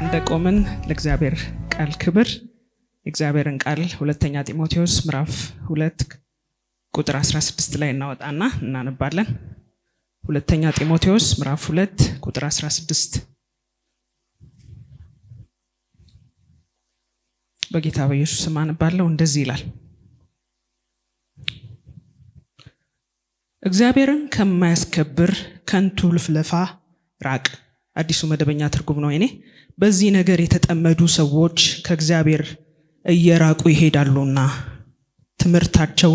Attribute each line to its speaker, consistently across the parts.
Speaker 1: እንደቆምን ለእግዚአብሔር ቃል ክብር እግዚአብሔርን ቃል ሁለተኛ ጢሞቴዎስ ምዕራፍ 2 ቁጥር 16 ላይ እናወጣና እናነባለን። ሁለተኛ ጢሞቴዎስ ምዕራፍ 2 ቁጥር 16 በጌታ በኢየሱስ ስም አነባለሁ። እንደዚህ ይላል፣ እግዚአብሔርን ከማያስከብር ከንቱ ልፍለፋ ራቅ። አዲሱ መደበኛ ትርጉም ነው። እኔ በዚህ ነገር የተጠመዱ ሰዎች ከእግዚአብሔር እየራቁ ይሄዳሉና ትምህርታቸው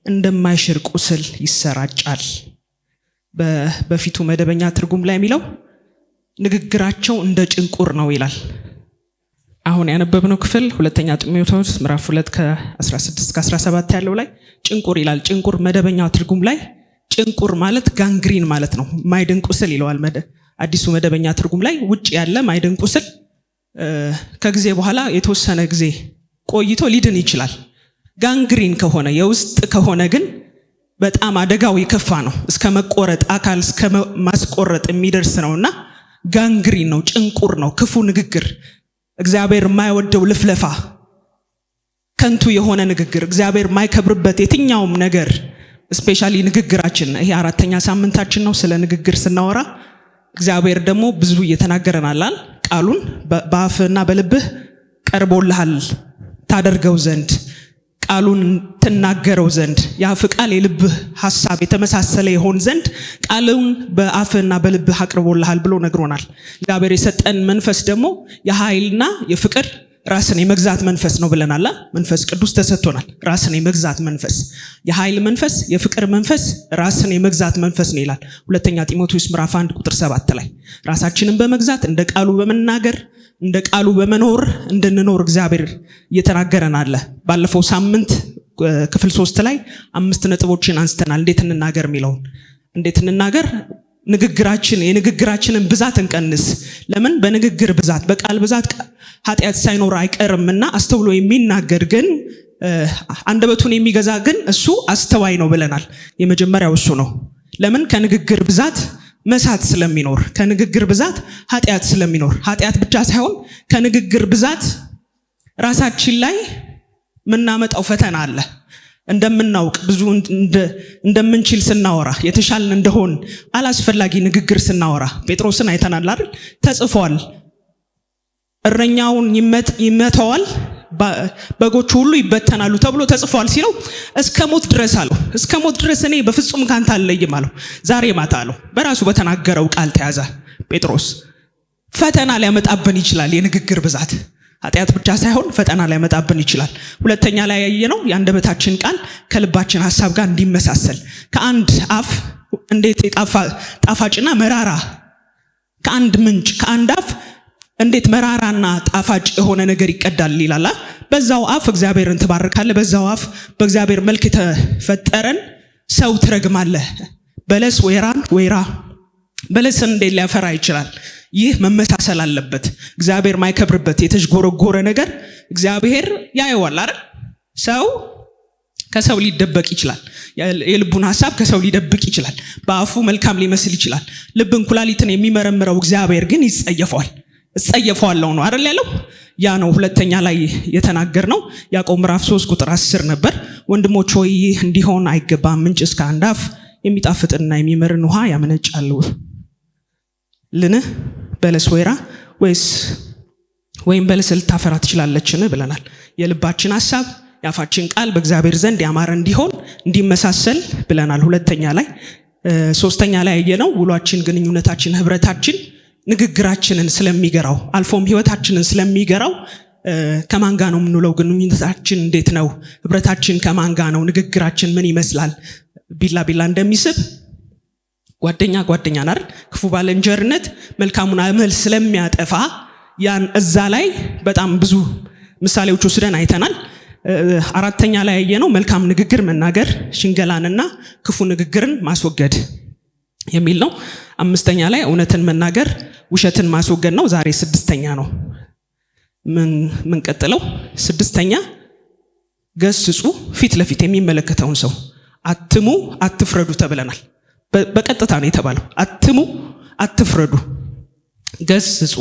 Speaker 1: እንደማይሽር ቁስል ይሰራጫል። በፊቱ መደበኛ ትርጉም ላይ የሚለው ንግግራቸው እንደ ጭንቁር ነው ይላል። አሁን ያነበብነው ክፍል ሁለተኛ ጢሞቴዎስ ምዕራፍ 2 ከ16-17 ያለው ላይ ጭንቁር ይላል። ጭንቁር መደበኛ ትርጉም ላይ ጭንቁር ማለት ጋንግሪን ማለት ነው። ማይድን ቁስል ይለዋል። አዲሱ መደበኛ ትርጉም ላይ ውጭ ያለ ማይድን ቁስል ከጊዜ በኋላ የተወሰነ ጊዜ ቆይቶ ሊድን ይችላል። ጋንግሪን ከሆነ የውስጥ ከሆነ ግን በጣም አደጋው የከፋ ነው። እስከ መቆረጥ አካል እስከ ማስቆረጥ የሚደርስ ነውና ጋንግሪን ነው፣ ጭንቁር ነው። ክፉ ንግግር፣ እግዚአብሔር የማይወደው ልፍለፋ፣ ከንቱ የሆነ ንግግር፣ እግዚአብሔር የማይከብርበት የትኛውም ነገር ስፔሻሊ ንግግራችን። ይሄ አራተኛ ሳምንታችን ነው ስለ ንግግር ስናወራ። እግዚአብሔር ደግሞ ብዙ እየተናገረናል። ቃሉን በአፍና በልብህ ቀርቦልሃል ታደርገው ዘንድ፣ ቃሉን ትናገረው ዘንድ፣ የአፍ ቃል የልብህ ሐሳብ የተመሳሰለ ይሆን ዘንድ ቃሉን በአፍና በልብህ አቅርቦልሃል ብሎ ነግሮናል። እግዚአብሔር የሰጠን መንፈስ ደግሞ የኃይልና የፍቅር ራስን የመግዛት መንፈስ ነው ብለናል። መንፈስ ቅዱስ ተሰጥቶናል። ራስን የመግዛት መንፈስ፣ የኃይል መንፈስ፣ የፍቅር መንፈስ፣ ራስን የመግዛት መንፈስ ነው ይላል ሁለተኛ ጢሞቴዎስ ምዕራፍ 1 ቁጥር 7 ላይ። ራሳችንን በመግዛት እንደ ቃሉ በመናገር እንደ ቃሉ በመኖር እንድንኖር እግዚአብሔር እየተናገረን አለ። ባለፈው ሳምንት ክፍል 3 ላይ 5 ነጥቦችን አንስተናል። እንዴት እንናገር የሚለውን እንዴት እንናገር፣ የንግግራችንን ብዛት እንቀንስ። ለምን? በንግግር ብዛት በቃል ብዛት ኃጢአት ሳይኖር አይቀርምና አስተውሎ የሚናገር ግን አንደበቱን የሚገዛ ግን እሱ አስተዋይ ነው ብለናል። የመጀመሪያው እሱ ነው። ለምን? ከንግግር ብዛት መሳት ስለሚኖር፣ ከንግግር ብዛት ኃጢአት ስለሚኖር፣ ኃጢአት ብቻ ሳይሆን ከንግግር ብዛት ራሳችን ላይ ምናመጣው ፈተና አለ። እንደምናውቅ ብዙ እንደምንችል ስናወራ፣ የተሻልን እንደሆን አላስፈላጊ ንግግር ስናወራ ጴጥሮስን አይተናል አይደል? ተጽፏል፣ እረኛውን ይመተዋል በጎቹ ሁሉ ይበተናሉ ተብሎ ተጽፏል ሲለው እስከ ሞት ድረስ አለው። እስከ ሞት ድረስ እኔ በፍጹም ካንተ አልለይም አለው። ዛሬ ማታ አለው። በራሱ በተናገረው ቃል ተያዘ ጴጥሮስ። ፈተና ሊያመጣብን ይችላል የንግግር ብዛት። ኃጢአት ብቻ ሳይሆን ፈተና ሊያመጣብን ይችላል። ሁለተኛ ላይ ያየነው የአንደበታችን ቃል ከልባችን ሐሳብ ጋር እንዲመሳሰል፣ ከአንድ አፍ እንዴት ጣፋጭና መራራ፣ ከአንድ ምንጭ ከአንድ አፍ እንዴት መራራና ጣፋጭ የሆነ ነገር ይቀዳል ይላል። በዛው አፍ እግዚአብሔርን ትባርካለህ። በዛው አፍ በእግዚአብሔር መልክ የተፈጠረን ሰው ትረግማለህ። በለስ ወይራ በለስን እንዴት ሊያፈራ ይችላል? ይህ መመሳሰል አለበት። እግዚአብሔር ማይከብርበት የተዥጎረጎረ ነገር እግዚአብሔር ያየዋል አይደል? ሰው ከሰው ሊደበቅ ይችላል። የልቡን ሐሳብ ከሰው ሊደብቅ ይችላል። በአፉ መልካም ሊመስል ይችላል። ልብን ኩላሊትን የሚመረምረው እግዚአብሔር ግን ይጸየፈዋል። እጸየፈዋለሁ ነው አይደል ያለው? ያ ነው ሁለተኛ ላይ የተናገርነው። ያዕቆብ ምዕራፍ 3 ቁጥር 10 ነበር። ወንድሞች ሆይ ይህ እንዲሆን አይገባም። ምንጭ እስከ አንድ አፍ የሚጣፍጥና የሚመርን ውሃ ያመነጫል ልን? በለስ ወይራ ወይም በለስ ልታፈራ ትችላለችን ብለናል። የልባችን ሐሳብ የአፋችን ቃል በእግዚአብሔር ዘንድ ያማረ እንዲሆን እንዲመሳሰል ብለናል ሁለተኛ ላይ። ሶስተኛ ላይ ያየነው ውሏችን፣ ግንኙነታችን፣ ህብረታችን ንግግራችንን ስለሚገራው አልፎም ህይወታችንን ስለሚገራው ከማን ጋር ነው የምንውለው? ግንኙነታችን እንዴት ነው? ህብረታችን ከማን ጋር ነው? ንግግራችን ምን ይመስላል? ቢላ እንደሚስብ ጓደኛ ናር ክፉ ባልንጀርነት መልካሙን አመል ስለሚያጠፋ ያን እዛ ላይ በጣም ብዙ ምሳሌዎች ወስደን አይተናል። አራተኛ ላይ ያየነው መልካም ንግግር መናገር፣ ሽንገላንና ክፉ ንግግርን ማስወገድ የሚል ነው። አምስተኛ ላይ እውነትን መናገር፣ ውሸትን ማስወገድ ነው። ዛሬ ስድስተኛ ነው ምን ቀጥለው። ስድስተኛ ገስጹ፣ ፊት ለፊት የሚመለከተውን ሰው አትሙ፣ አትፍረዱ ተብለናል። በቀጥታ ነው የተባለው። አትሙ፣ አትፍረዱ፣ ገስጹ።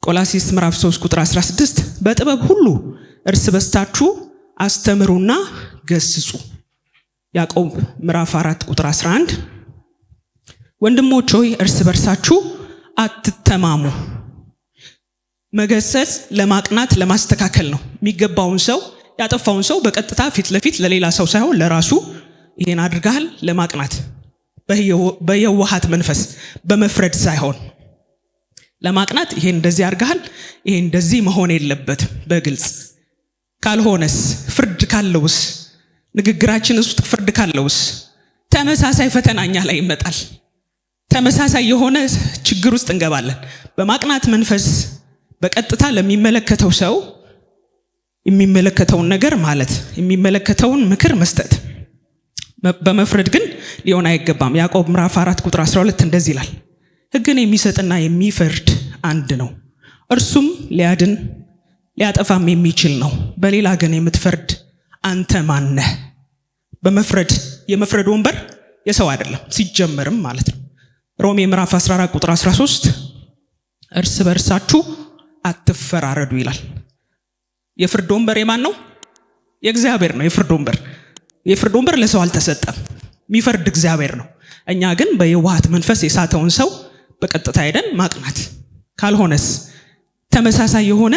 Speaker 1: ቆላስይስ ምዕራፍ 3 ቁጥር 16 በጥበብ ሁሉ እርስ በርሳችሁ አስተምሩና ገስጹ። ያዕቆብ ምዕራፍ 4 ቁጥር 11 ወንድሞች ሆይ እርስ በርሳችሁ አትተማሙ። መገሰጽ ለማቅናት ለማስተካከል ነው። የሚገባውን ሰው ያጠፋውን ሰው በቀጥታ ፊት ለፊት ለሌላ ሰው ሳይሆን ለራሱ ይሄን አድርጋል ለማቅናት በየዋሃት መንፈስ በመፍረድ ሳይሆን ለማቅናት ይሄን እንደዚህ አድርጋል፣ ይሄን እንደዚህ መሆን የለበትም በግልጽ ካልሆነስ ፍርድ ካለውስ ንግግራችን ውስጥ ፍርድ ካለውስ ተመሳሳይ ፈተናኛ ላይ ይመጣል። ተመሳሳይ የሆነ ችግር ውስጥ እንገባለን። በማቅናት መንፈስ በቀጥታ ለሚመለከተው ሰው የሚመለከተውን ነገር ማለት የሚመለከተውን ምክር መስጠት፣ በመፍረድ ግን ሊሆን አይገባም። ያዕቆብ ምዕራፍ 4 ቁጥር 12 እንደዚህ ይላል፣ ሕግን የሚሰጥና የሚፈርድ አንድ ነው፣ እርሱም ሊያድን ሊያጠፋም የሚችል ነው። በሌላ ግን የምትፈርድ አንተ ማን ነህ? በመፍረድ የመፍረድ ወንበር የሰው አይደለም ሲጀመርም ማለት ነው። ሮሜ ምዕራፍ 14 ቁጥር 13 እርስ በርሳችሁ አትፈራረዱ ይላል። የፍርድ ወንበር የማን ነው? የእግዚአብሔር ነው። የፍርድ ወንበር ለሰው አልተሰጠም። የሚፈርድ እግዚአብሔር ነው። እኛ ግን በየዋሃት መንፈስ የሳተውን ሰው በቀጥታ ሄደን ማቅናት ካልሆነስ ተመሳሳይ የሆነ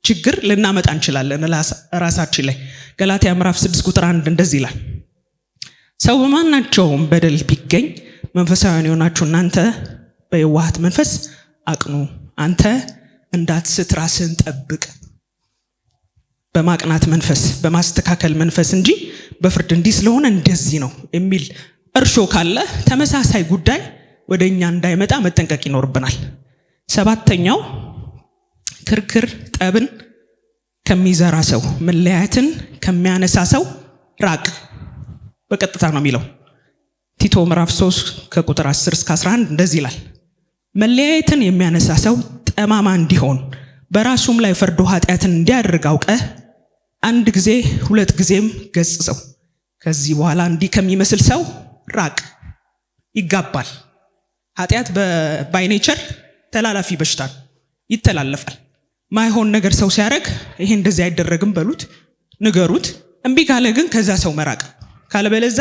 Speaker 1: ችግር ልናመጣ እንችላለን ራሳችን ላይ። ገላትያ ምዕራፍ 6 ቁጥር 1 እንደዚህ ይላል፣ ሰው በማናቸውም በደል ቢገኝ መንፈሳውያን የሆናችሁ እናንተ በየዋሃት መንፈስ አቅኑ፣ አንተ እንዳትስት ራስህን ጠብቅ። በማቅናት መንፈስ በማስተካከል መንፈስ እንጂ በፍርድ እንዲህ ስለሆነ እንደዚህ ነው የሚል እርሾ ካለ ተመሳሳይ ጉዳይ ወደኛ እንዳይመጣ መጠንቀቅ ይኖርብናል። 7ኛው ክርክር ጠብን ከሚዘራ ሰው መለያየትን ከሚያነሳ ሰው ራቅ። በቀጥታ ነው የሚለው። ቲቶ ምዕራፍ 3 ከቁጥር 10 እስከ 11 እንደዚህ ይላል፣ መለያየትን የሚያነሳ ሰው ጠማማ እንዲሆን በራሱም ላይ ፈርዶ ኃጢአትን እንዲያደርግ አውቀህ አንድ ጊዜ 2 ጊዜም ገስጸው። ከዚህ በኋላ እንዲህ ከሚመስል ሰው ራቅ። ይጋባል። ኃጢአት ባይ ኔቸር ተላላፊ በሽታ ይተላለፋል። ማይሆን ነገር ሰው ሲያደርግ ይሄ እንደዚህ አይደረግም በሉት፣ ንገሩት። እምቢ ካለ ግን ከዛ ሰው መራቅ፣ ካለበለዛ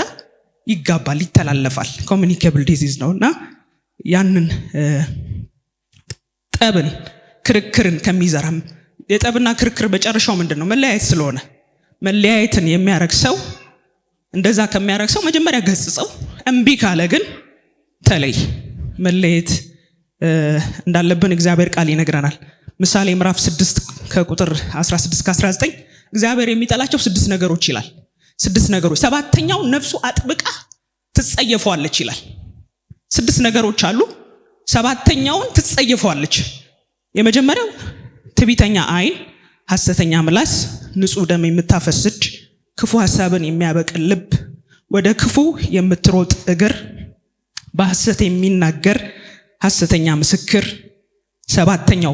Speaker 1: ይጋባል፣ ይተላለፋል። ኮሚኒኬብል ዲዚዝ ነውና ያንን ጠብን ክርክርን ከሚዘራም የጠብና ክርክር መጨረሻው ምንድነው? መለያየት ስለሆነ መለያየትን የሚያረግ ሰው እንደዛ ከሚያረግ ሰው መጀመሪያ ገስጸው፣ እምቢ ካለ ግን ተለይ። መለየት እንዳለብን እግዚአብሔር ቃል ይነግረናል። ምሳሌ ምዕራፍ 6 ከቁጥር 16 እስከ 19 እግዚአብሔር የሚጠላቸው 6 ነገሮች ይላል። 6 ነገሮች፣ 7ኛው ነፍሱ አጥብቃ ትጸየፈዋለች ይላል። 6 ነገሮች አሉ፣ 7ኛውን ትጸየፈዋለች። የመጀመሪያው ትዕቢተኛ ዓይን፣ ሐሰተኛ ምላስ፣ ንጹህ ደም የምታፈስ እጅ፣ ክፉ ሐሳብን የሚያበቅል ልብ፣ ወደ ክፉ የምትሮጥ እግር፣ በሐሰት የሚናገር ሐሰተኛ ምስክር። 7ኛው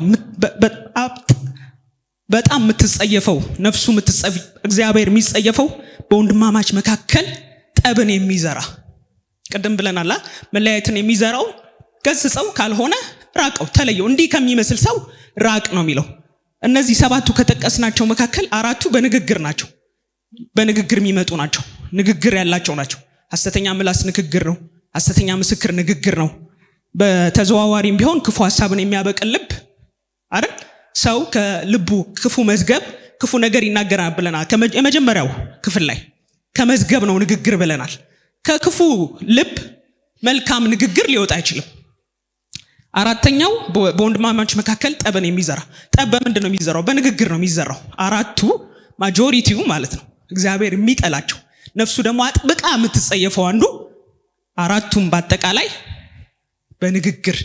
Speaker 1: በጣም የምትጸየፈው ነፍሱ እግዚአብሔር የሚጸየፈው በወንድማማች መካከል ጠብን የሚዘራ ቅድም ብለናል። መለያየትን የሚዘራው ገስጸው፣ ካልሆነ ራቀው፣ ተለየው። እንዲህ ከሚመስል ሰው ራቅ ነው የሚለው። እነዚህ 7ቱ ከጠቀስናቸው መካከል 4ቱ በንግግር ናቸው። በንግግር የሚመጡ ናቸው። ንግግር ያላቸው ናቸው። ሐሰተኛ ምላስ ንግግር ነው። ሐሰተኛ ምስክር ንግግር ነው። በተዘዋዋሪም ቢሆን ክፉ ሐሳብን የሚያበቅል ልብ አይደል? ሰው ከልቡ ክፉ መዝገብ ክፉ ነገር ይናገራል ብለናል። የመጀመሪያው ክፍል ላይ ከመዝገብ ነው ንግግር ብለናል። ከክፉ ልብ መልካም ንግግር ሊወጣ አይችልም። 4ኛው በወንድማማች መካከል ጠብን የሚዘራ። ጠብ በምንድን ነው የሚዘራው? በንግግር ነው የሚዘራው። 4ቱ ማጆሪቲው ማለት ነው እግዚአብሔር የሚጠላቸው፣ ነፍሱ ደግሞ አጥብቃ የምትጸየፈው አንዱ 4ቱም በአጠቃላይ በንግግር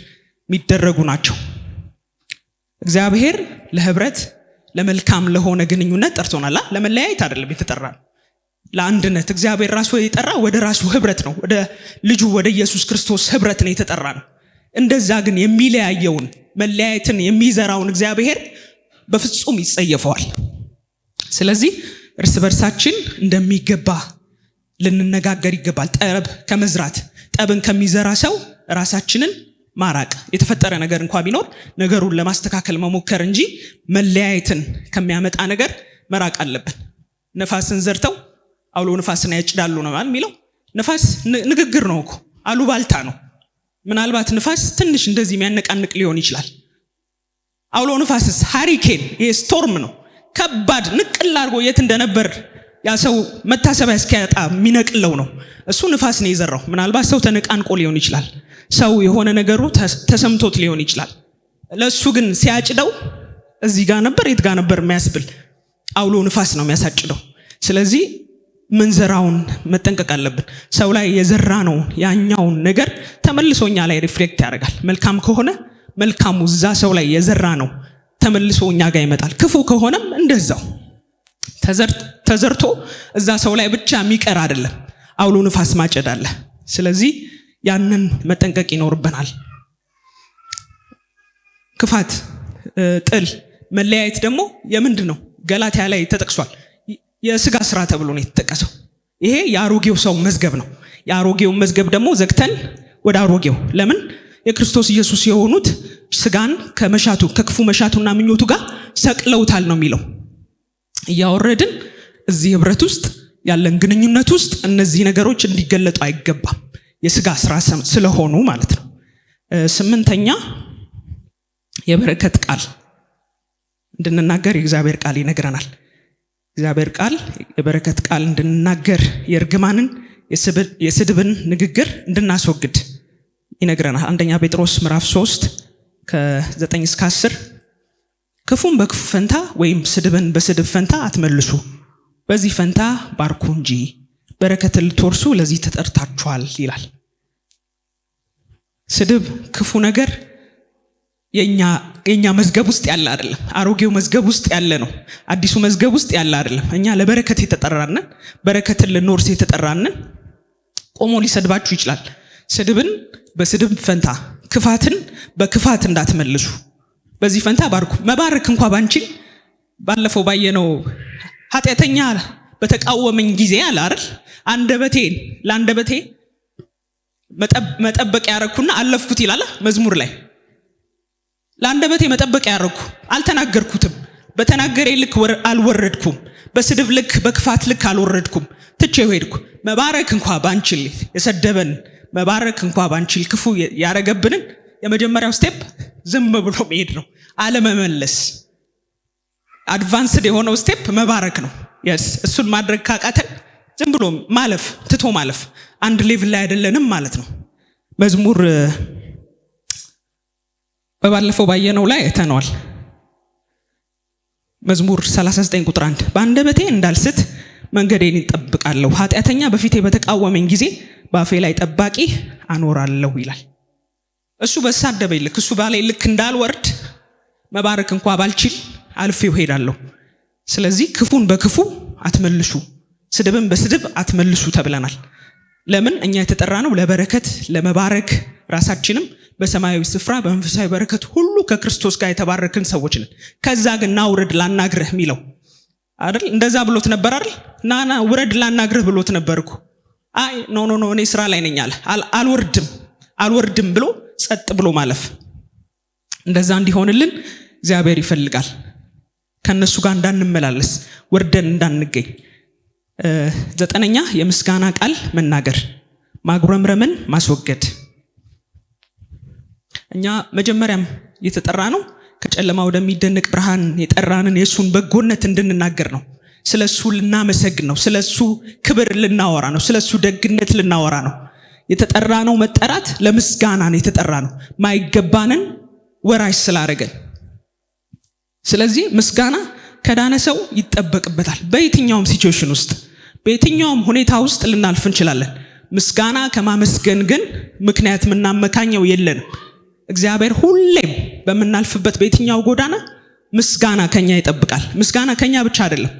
Speaker 1: የሚደረጉ ናቸው። እግዚአብሔር ለህብረት ለመልካም ለሆነ ግንኙነት ጠርቶናል። ለመለያየት አይደለም የተጠራ፣ ለአንድነት። እግዚአብሔር ራሱ የጠራ ወደ ራሱ ህብረት ነው፣ ወደ ልጁ ወደ ኢየሱስ ክርስቶስ ህብረት ነው የተጠራ ነው። እንደዛ ግን የሚለያየውን መለያየትን የሚዘራውን እግዚአብሔር በፍጹም ይጸየፈዋል። ስለዚህ እርስ በርሳችን እንደሚገባ ልንነጋገር ይገባል። ጠብ ከመዝራት ጠብን ከሚዘራ ሰው ራሳችንን ማራቅ። የተፈጠረ ነገር እንኳን ቢኖር ነገሩን ለማስተካከል መሞከር እንጂ መለያየትን ከሚያመጣ ነገር መራቅ አለብን። ነፋስን ዘርተው አውሎ ነፋስን ያጭዳሉ ነው ማለት የሚለው። ነፋስ ንግግር ነው እኮ፣ አሉባልታ ነው። ምናልባት ነፋስ ትንሽ እንደዚህ የሚያነቃንቅ ሊሆን ይችላል። አውሎ ነፋስስ ሃሪኬን፣ ይሄ ስቶርም ነው። ከባድ ንቅል አድርጎ የት እንደነበር ያ ሰው መታሰቢያ እስኪያጣ የሚነቅለው ነው። እሱ ነፋስ ነው የዘራው። ምናልባት ሰው ተነቃንቆ ሊሆን ይችላል። ሰው የሆነ ነገሩ ተሰምቶት ሊሆን ይችላል። ለሱ ግን ሲያጭደው እዚህ ጋር ነበር የት ጋር ነበር የሚያስብል አውሎ ነፋስ ነው የሚያሳጭደው። ስለዚህ ምንዘራውን መጠንቀቅ አለብን። ሰው ላይ የዘራ ነው ያኛውን ነገር ተመልሶኛ ላይ ሪፍሌክት ያደርጋል። መልካም ከሆነ መልካሙ እዛ ሰው ላይ የዘራ ነው ተመልሶኛ ጋር ይመጣል። ክፉ ከሆነም እንደዛው ተዘርቶ እዛ ሰው ላይ ብቻ የሚቀር አይደለም፣ አውሎ ነፋስ ማጨድ አለ። ስለዚህ ያንን መጠንቀቅ ይኖርብናል። ክፋት፣ ጥል፣ መለያየት ደግሞ የምንድን ነው? ገላትያ ላይ ተጠቅሷል። የስጋ ስራ ተብሎ ነው የተጠቀሰው። ይሄ የአሮጌው ሰው መዝገብ ነው። የአሮጌው መዝገብ ደግሞ ዘግተን ወደ አሮጌው፣ ለምን የክርስቶስ ኢየሱስ የሆኑት ስጋን ከመሻቱ ከክፉ መሻቱና ምኞቱ ጋር ሰቅለውታል ነው የሚለው። እያወረድን እዚህ ህብረት ውስጥ ያለን ግንኙነት ውስጥ እነዚህ ነገሮች እንዲገለጡ አይገባም፣ የስጋ ስራ ስለሆኑ ማለት ነው። 8ኛ የበረከት ቃል እንድንናገር የእግዚአብሔር ቃል ይነግረናል። እግዚአብሔር ቃል የበረከት ቃል እንድንናገር፣ የእርግማንን የስድብን ንግግር እንድናስወግድ ይነግረናል። 1ኛ ጴጥሮስ ምዕራፍ 3 ከ9 እስከ 10 ክፉን በክፉ ፈንታ ወይም ስድብን በስድብ ፈንታ አትመልሱ፣ በዚህ ፈንታ ባርኩ እንጂ በረከትን ልትወርሱ ለዚህ ተጠርታችኋል ይላል። ስድብ፣ ክፉ ነገር የኛ መዝገብ ውስጥ ያለ አይደለም። አሮጌው መዝገብ ውስጥ ያለ ነው። አዲሱ መዝገብ ውስጥ ያለ አይደለም። እኛ ለበረከት የተጠራነን፣ በረከትን ልንወርስ የተጠራነን። ቆሞ ሊሰድባችሁ ይችላል። ስድብን በስድብ ፈንታ፣ ክፋትን በክፋት እንዳትመልሱ፣ በዚህ ፈንታ ባርኩ። መባረክ እንኳን ባንችል ባለፈው ባየነው ኃጢአተኛ በተቃወመኝ ጊዜ አለ አይደል፣ ለአንደበቴ መጠበቅ ያረኩና አለፍኩት ይላል መዝሙር ላይ። ለአንደበቴ መጠበቅ ያረኩ አልተናገርኩትም፣ በተናገሬ ልክ አልወረድኩም፣ በስድብ ልክ በክፋት ልክ አልወረድኩም፣ ትቼው ሄድኩ። መባረክ እንኳን ባንችል፣ የሰደበን መባረክ እንኳን ባንችል፣ ክፉ ያረገብንን የመጀመሪያው ስቴፕ ዝም ብሎ መሄድ ነው፣ አለመመለስ። አድቫንስድ የሆነው ስቴፕ መባረክ ነው። እሱን ማድረግ ካቃተን ዝም ብሎ ማለፍ፣ ትቶ ማለፍ፣ አንድ ሌቭል ላይ አይደለንም ማለት ነው። መዝሙር በባለፈው ባየነው ላይ አይተነዋል። መዝሙር 39 ቁጥር 1 በአንደበቴ እንዳልስት መንገዴን እጠብቃለሁ፣ ኃጢአተኛ በፊቴ በተቃወመኝ ጊዜ በአፌ ላይ ጠባቂ አኖራለሁ ይላል። እሱ በሳደበኝ ልክ፣ እሱ ባለኝ ልክ እንዳልወርድ መባረክ እንኳን ባልችል አልፌው ሄዳለሁ። ስለዚህ ክፉን በክፉ አትመልሱ፣ ስድብን በስድብ አትመልሱ ተብለናል። ለምን? እኛ የተጠራነው ለበረከት፣ ለመባረክ፣ ራሳችንም በሰማያዊ ስፍራ በመንፈሳዊ በረከት ሁሉ ከክርስቶስ ጋር የተባረክን ሰዎች ነን። ከዛ ግን ናውረድ ላናግርህ የሚለው አይደል? እንደዛ ብሎት ነበር አይደል? ናና ውረድ ላናግርህ ብሎት ነበርኩ። አይ ኖ እኔ ስራ ላይ ነኝ አለ። አልወርድም ብሎ ጸጥ ብሎ ማለፍ። እንደዛ እንዲሆንልን እግዚአብሔር ይፈልጋል። ከነሱ ጋር እንዳንመላለስ፣ ወርደን እንዳንገኝ። 9ኛ የምስጋና ቃል መናገር፣ ማጉረምረምን ማስወገድ። እኛ መጀመሪያም የተጠራ ነው ከጨለማ ወደሚደነቅ ብርሃን የጠራንን የሱን በጎነት እንድንናገር ነው። ስለሱ ልናመሰግን ነው። ስለሱ ክብር ልናወራ ነው። ስለሱ ደግነት ልናወራ ነው። የተጠራ ነው። መጠራት ለምስጋና ነው የተጠራ ነው፣ ማይገባንን ወራሽ ስላደረገን። ስለዚህ ምስጋና ከዳነ ሰው ይጠበቅበታል። በየትኛውም ሲቹዌሽን ውስጥ፣ በየትኛውም ሁኔታ ውስጥ ልናልፍ እንችላለን። ምስጋና ከማመስገን ግን ምክንያት የምናመካኘው የለንም። እግዚአብሔር ሁሌም በምናልፍበት በየትኛው ጎዳና ምስጋና ከኛ ይጠብቃል። ምስጋና ከኛ ብቻ አይደለም፣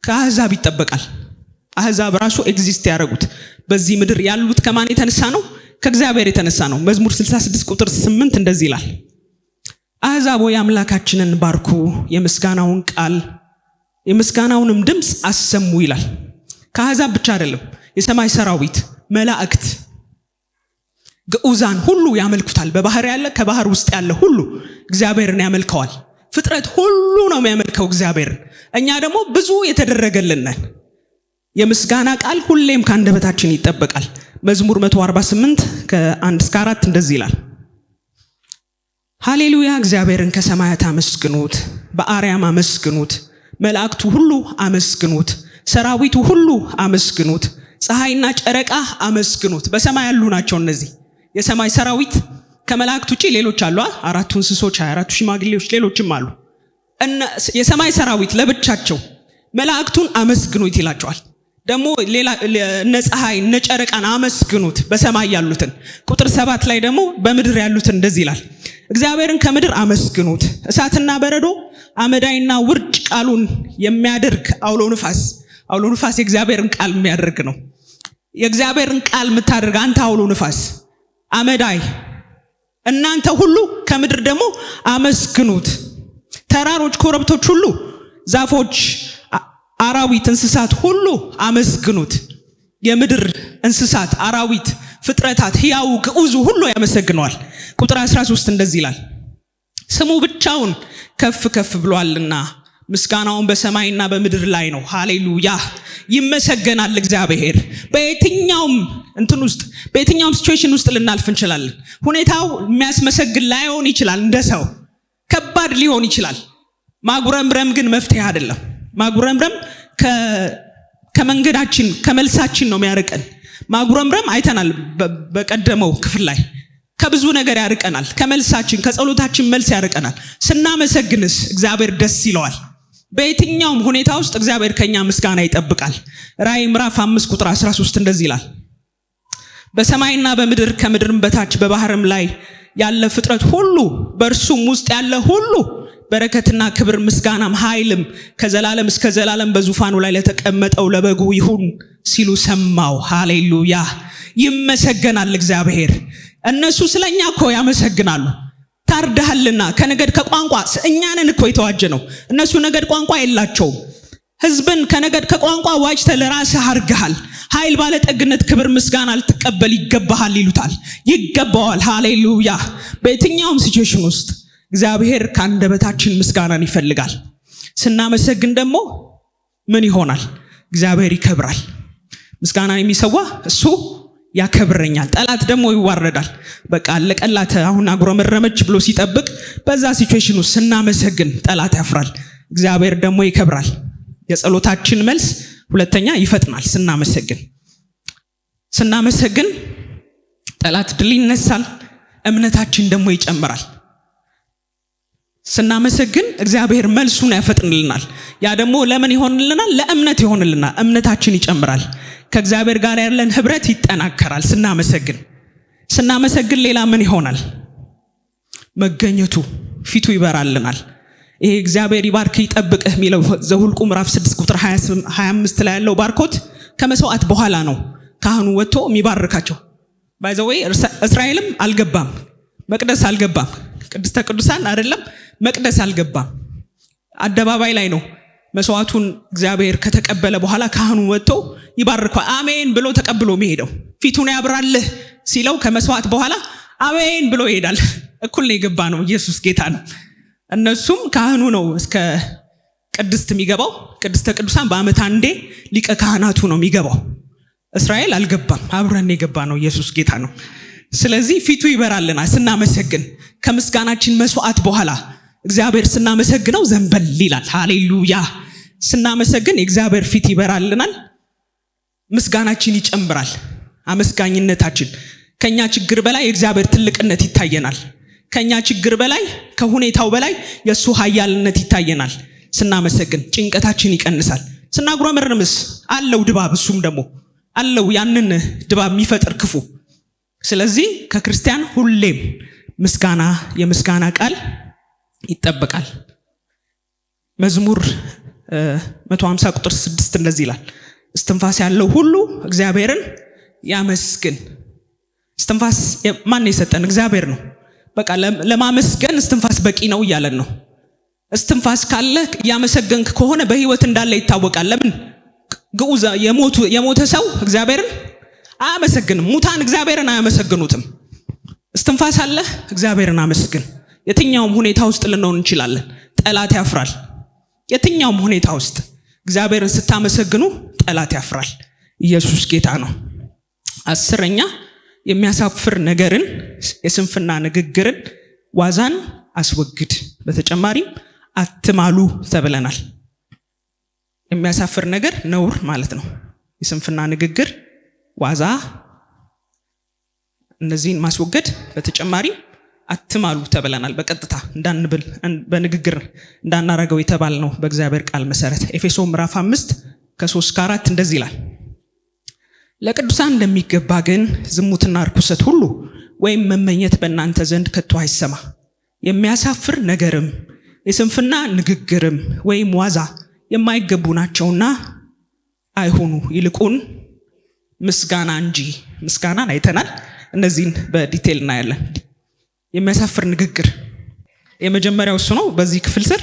Speaker 1: ከአሕዛብ ይጠበቃል። አሕዛብ ራሱ ኤግዚስት ያደረጉት በዚህ ምድር ያሉት ከማን የተነሳ ነው? ከእግዚአብሔር የተነሳ ነው። መዝሙር 66 ቁጥር 8 እንደዚህ ይላል፣ አሕዛብ ሆይ አምላካችንን ባርኩ፣ የምስጋናውን ቃል የምስጋናውንም ድምፅ አሰሙ ይላል። ከአሕዛብ ብቻ አይደለም፣ የሰማይ ሰራዊት፣ መላእክት፣ ግዑዛን ሁሉ ያመልኩታል። በባህር ያለ ከባህር ውስጥ ያለ ሁሉ እግዚአብሔርን ያመልከዋል። ፍጥረት ሁሉ ነው የሚያመልከው እግዚአብሔርን። እኛ ደግሞ ብዙ የተደረገልን ነን። የምስጋና ቃል ሁሌም ከአንደበታችን ይጠበቃል። መዝሙር 148 ከ1 እስከ 4 እንደዚህ ይላል። ሃሌሉያ፣ እግዚአብሔርን ከሰማያት አመስግኑት፣ በአርያም አመስግኑት፣ መላእክቱ ሁሉ አመስግኑት፣ ሰራዊቱ ሁሉ አመስግኑት፣ ፀሐይና ጨረቃ አመስግኑት። በሰማይ ያሉ ናቸው እነዚህ የሰማይ ሰራዊት። ከመላእክት ውጪ ሌሎች አሉ፣ አራቱ እንስሶች፣ 24ቱ ሽማግሌዎች፣ ሌሎችም አሉ። የሰማይ ሰራዊት ለብቻቸው መላእክቱን አመስግኑት ይላቸዋል። ደግሞ ሌላ እነ ፀሐይ እነ ጨረቃን አመስግኑት በሰማይ ያሉትን። ቁጥር 7 ላይ ደግሞ በምድር ያሉትን እንደዚህ ይላል፣ እግዚአብሔርን ከምድር አመስግኑት፣ እሳትና በረዶ አመዳይና ውርጭ ቃሉን የሚያደርግ አውሎ ንፋስ የእግዚአብሔርን ቃል የሚያደርግ ነው። የእግዚአብሔርን ቃል የምታደርግ አንተ አውሎ ንፋስ፣ አመዳይ፣ እናንተ ሁሉ ከምድር ደግሞ አመስግኑት። ተራሮች፣ ኮረብቶች ሁሉ፣ ዛፎች፣ አራዊት፣ እንስሳት ሁሉ አመስግኑት። የምድር እንስሳት፣ አራዊት፣ ፍጥረታት፣ ሕያው ግዑዙ ሁሉ ያመሰግነዋል። ቁጥር 13 እንደዚህ ይላል፣ ስሙ ብቻውን ከፍ ከፍ ብሏልና ምስጋናውን በሰማይና በምድር ላይ ነው። ሃሌሉያ፣ ይመሰገናል እግዚአብሔር። በየትኛውም እንትን ውስጥ በየትኛውም ሲቹዌሽን ውስጥ ልናልፍ እንችላለን። ሁኔታው የሚያስመሰግን ላይሆን ይችላል፣ እንደ ሰው ከባድ ሊሆን ይችላል። ማጉረምረም ግን መፍትሄ አይደለም። ማጉረምረም ከመንገዳችን ከመልሳችን ነው የሚያርቀን። ማጉረምረም አይተናል በቀደመው ክፍል ላይ ከብዙ ነገር ያርቀናል። ከመልሳችን ከጸሎታችን መልስ ያርቀናል። ስናመሰግንስ እግዚአብሔር ደስ ይለዋል። በየትኛውም ሁኔታ ውስጥ እግዚአብሔር ከኛ ምስጋና ይጠብቃል። ራእይ ምዕራፍ 5 ቁጥር 13 እንደዚህ ይላል፣ በሰማይና በምድር ከምድርም በታች በባህርም ላይ ያለ ፍጥረት ሁሉ በእርሱም ውስጥ ያለ ሁሉ በረከትና ክብር ምስጋናም ኃይልም ከዘላለም እስከ ዘላለም በዙፋኑ ላይ ለተቀመጠው ለበጉ ይሁን ሲሉ ሰማው። ሃሌሉያ፣ ይመሰገናል እግዚአብሔር። እነሱ ስለኛ እኮ ያመሰግናሉ። ታርደሃልና ከነገድ ከቋንቋ፣ እኛንን እኮ የተዋጀ ነው። እነሱ ነገድ ቋንቋ የላቸውም። ህዝብን ከነገድ ከቋንቋ ዋጅተ ለራስህ አርገሃል። ኃይል፣ ባለጠግነት፣ ክብር፣ ምስጋና ልትቀበል ይገባሃል ይሉታል። ይገባዋል። ሃሌሉያ። በየትኛውም ሲቹዌሽን ውስጥ እግዚአብሔር ከአንደበታችን ምስጋናን ይፈልጋል። ስናመሰግን ደግሞ ምን ይሆናል? እግዚአብሔር ይከብራል። ምስጋናን የሚሰዋ እሱ ያከብረኛል። ጠላት ደግሞ ይዋረዳል። በቃ አለቀላት፣ አሁን አጉረመረመች ብሎ ሲጠብቅ በዛ ሲቹዌሽን ውስጥ ስናመሰግን ጠላት ያፍራል፣ እግዚአብሔር ደግሞ ይከብራል። የጸሎታችን መልስ ሁለተኛ ይፈጥናል። ስናመሰግን ጠላት ድል ይነሳል፣ እምነታችን ደግሞ ይጨምራል። ስናመሰግን እግዚአብሔር መልሱን ያፈጥንልናል። ያ ደግሞ ለምን ይሆንልናል? ለእምነት ይሆንልናል። እምነታችን ይጨምራል። ከእግዚአብሔር ጋር ያለን ህብረት ይጠናከራል። ስናመሰግን ሌላ ምን ይሆናል? መገኘቱ ፊቱ ይበራልናል። ይሄ እግዚአብሔር ይባርክ ይጠብቅህ የሚለው ዘኍልቍ ምዕራፍ 6 ቁጥር 25 ላይ ያለው ባርኮት ከመስዋዕት በኋላ ነው ካህኑ ወጥቶ የሚባርካቸው። ባይ ዘ ዌይ እስራኤልም አልገባም፣ መቅደስ አልገባም፣ ቅድስተ ቅዱሳን አይደለም መቅደስ አልገባም። አደባባይ ላይ ነው መስዋዕቱን እግዚአብሔር ከተቀበለ በኋላ ካህኑ ወጥቶ ይባርካል። አሜን ብሎ ተቀብሎ የሚሄደው ፊቱን ያብራልህ ሲለው ከመስዋዕት በኋላ አሜን ብሎ ይሄዳል። እኩል ነው የገባ ነው። ኢየሱስ ጌታ ነው። እነሱም ካህኑ ነው እስከ ቅድስት የሚገባው። ቅድስተ ቅዱሳን በዓመት አንዴ ሊቀ ካህናቱ ነው የሚገባው። እስራኤል አልገባም፣ አብረን የገባ ነው። ኢየሱስ ጌታ ነው። ስለዚህ ፊቱ ይበራልናል ስናመሰግን። ከምስጋናችን መስዋዕት በኋላ እግዚአብሔር ስናመሰግነው ዘንበል ይላል። ሃሌሉያ። ስናመሰግን የእግዚአብሔር ፊት ይበራልናል፣ ምስጋናችን ይጨምራል። አመስጋኝነታችን ከኛ ችግር በላይ የእግዚአብሔር ትልቅነት ይታየናል። ከኛ ችግር በላይ ከሁኔታው በላይ የሱ ኃያልነት ይታየናል። ስናመሰግን ጭንቀታችን ይቀንሳል። ስናጉረመርምስ አለው ድባብ፣ እሱም ደግሞ አለው ያንን ድባብ የሚፈጥር ክፉ። ስለዚህ ከክርስቲያን ሁሌም ምስጋና የምስጋና ቃል ይጠበቃል። መዝሙር 150 ቁጥር 6 እንደዚህ ይላል፣ እስትንፋስ ያለው ሁሉ እግዚአብሔርን ያመስግን። እስትንፋስ ማን የሰጠን? እግዚአብሔር ነው። በቃ ለማመስገን እስትንፋስ በቂ ነው እያለን ነው። እስትንፋስ ካለ ያመሰገንክ ከሆነ በህይወት እንዳለ ይታወቃል። ለምን ግዑዝ የሞተ ሰው እግዚአብሔርን አያመሰግንም። ሙታን እግዚአብሔርን አያመሰግኑትም። እስትንፋስ አለ፣ እግዚአብሔርን አመስግን። የትኛውም ሁኔታ ውስጥ ልንሆን እንችላለን። ጠላት ያፍራል። የትኛውም ሁኔታ ውስጥ እግዚአብሔርን ስታመሰግኑ ጠላት ያፍራል። ኢየሱስ ጌታ ነው። 10ኛ የሚያሳፍር ነገርን፣ የስንፍና ንግግርን፣ ዋዛን አስወግድ። በተጨማሪም አትማሉ ተብለናል። የሚያሳፍር ነገር ነውር ማለት ነው። የስንፍና ንግግር፣ ዋዛ፣ እነዚህን ማስወገድ። በተጨማሪም አትማሉ ተብለናል። በቀጥታ እንዳንብል በንግግር እንዳናረገው የተባልነው በእግዚአብሔር ቃል መሰረት ኤፌሶን ምዕራፍ 5:3-4 እንደዚህ ይላል። ለቅዱሳን እንደሚገባ ግን ዝሙትና ርኩሰት ሁሉ ወይም መመኘት በእናንተ ዘንድ ከቶ አይሰማ። የሚያሳፍር ነገርም የስንፍና ንግግርም ወይም ዋዛ የማይገቡ ናቸውና አይሁኑ፣ ይልቁን ምስጋና እንጂ። ምስጋናን አይተናል። እነዚህን በዲቴል እናያለን። የሚያሳፍር ንግግር የመጀመሪያው እሱ ነው በዚህ ክፍል ስር።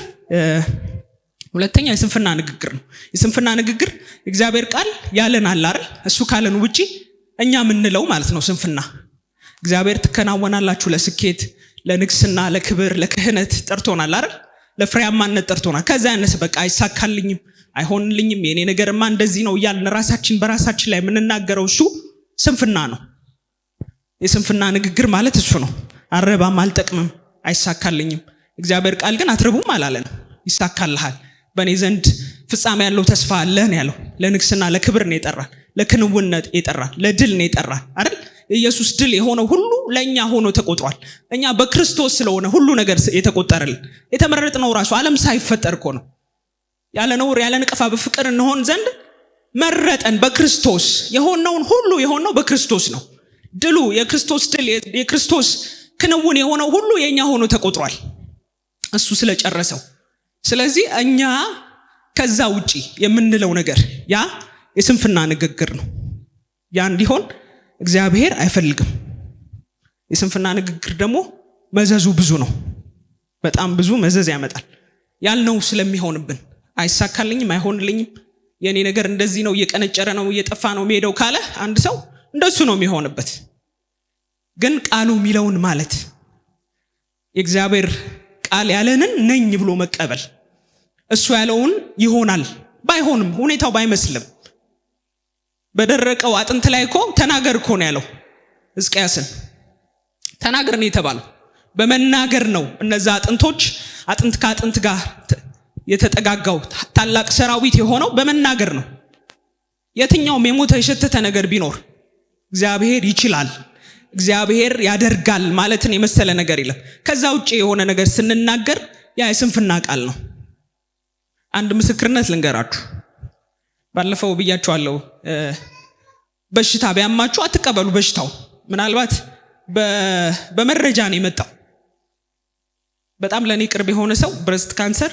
Speaker 1: ሁለተኛ የስንፍና ንግግር ነው። የስንፍና ንግግር እግዚአብሔር ቃል ያለን አለ አይደል? እሱ ካለን ውጪ እኛ ምንለው ማለት ነው ስንፍና። እግዚአብሔር ትከናወናላችሁ ለስኬት፣ ለንግስና፣ ለክብር፣ ለክህነት ጠርቶናል አይደል? ለፍሬያማነት ጠርቶናል። ከዛ ያነሰ በቃ አይሳካልኝም፣ አይሆንልኝም፣ የኔ ነገርማ እንደዚህ ነው እያልን ራሳችን በራሳችን ላይ የምንናገረው እሱ ስንፍና ነው። የስንፍና ንግግር ማለት እሱ ነው። አረባም፣ አልጠቅምም፣ አይሳካልኝም። እግዚአብሔር ቃል ግን አትረቡም አላለንም። ይሳካልሃል፣ በእኔ ዘንድ ፍጻሜ ያለው ተስፋ አለህ ነው ያለው። ለንግስና ለክብር ነው የጠራን፣ ለክንውነት የጠራን፣ ለድል ነው የጠራን አይደል? ኢየሱስ ድል የሆነው ሁሉ ለእኛ ሆኖ ተቆጥሯል። እኛ በክርስቶስ ስለሆነ ሁሉ ነገር የተቆጠረልን። የተመረጥነው ራሱ ዓለም ሳይፈጠር እኮ ነው። ያለ ነውር ያለ ንቀፋ በፍቅር እንሆን ዘንድ መረጠን። በክርስቶስ የሆነውን ሁሉ የሆነው በክርስቶስ ነው። ድሉ የክርስቶስ ድል የክርስቶስ ክንውን የሆነው ሁሉ የኛ ሆኖ ተቆጥሯል እሱ ስለጨረሰው። ስለዚህ እኛ ከዛ ውጪ የምንለው ነገር ያ የስንፍና ንግግር ነው። ያ እንዲሆን እግዚአብሔር አይፈልግም። የስንፍና ንግግር ደግሞ መዘዙ ብዙ ነው። በጣም ብዙ መዘዝ ያመጣል። ያልነው ስለሚሆንብን አይሳካልኝም፣ አይሆንልኝም፣ የኔ ነገር እንደዚህ ነው፣ እየቀነጨረ ነው፣ እየጠፋ ነው የሚሄደው ካለ አንድ ሰው እንደሱ ነው የሚሆንበት። ግን ቃሉ የሚለውን ማለት የእግዚአብሔር ቃል ያለንን ነኝ ብሎ መቀበል። እሱ ያለውን ይሆናል፣ ባይሆንም ሁኔታው ባይመስልም። በደረቀው አጥንት ላይ እኮ ተናገር እኮ ነው ያለው ሕዝቅያስን። ተናገር ነው የተባለው። በመናገር ነው እነዛ አጥንቶች አጥንት ከአጥንት ጋር የተጠጋጋው ታላቅ ሰራዊት የሆነው በመናገር ነው። የትኛውም የሞተ የሸተተ ነገር ቢኖር እግዚአብሔር ይችላል፣ እግዚአብሔር ያደርጋል ማለትን የመሰለ ነገር የለም። ከዛ ውጪ የሆነ ነገር ስንናገር ያ የስንፍና ቃል ነው። አንድ ምስክርነት ልንገራችሁ። ባለፈው ብያችኋለሁ። በሽታ ቢያማችሁ አትቀበሉ በሽታው። ምናልባት በመረጃ ነው የመጣው። በጣም ለኔ ቅርብ የሆነ ሰው ብሬስት ካንሰር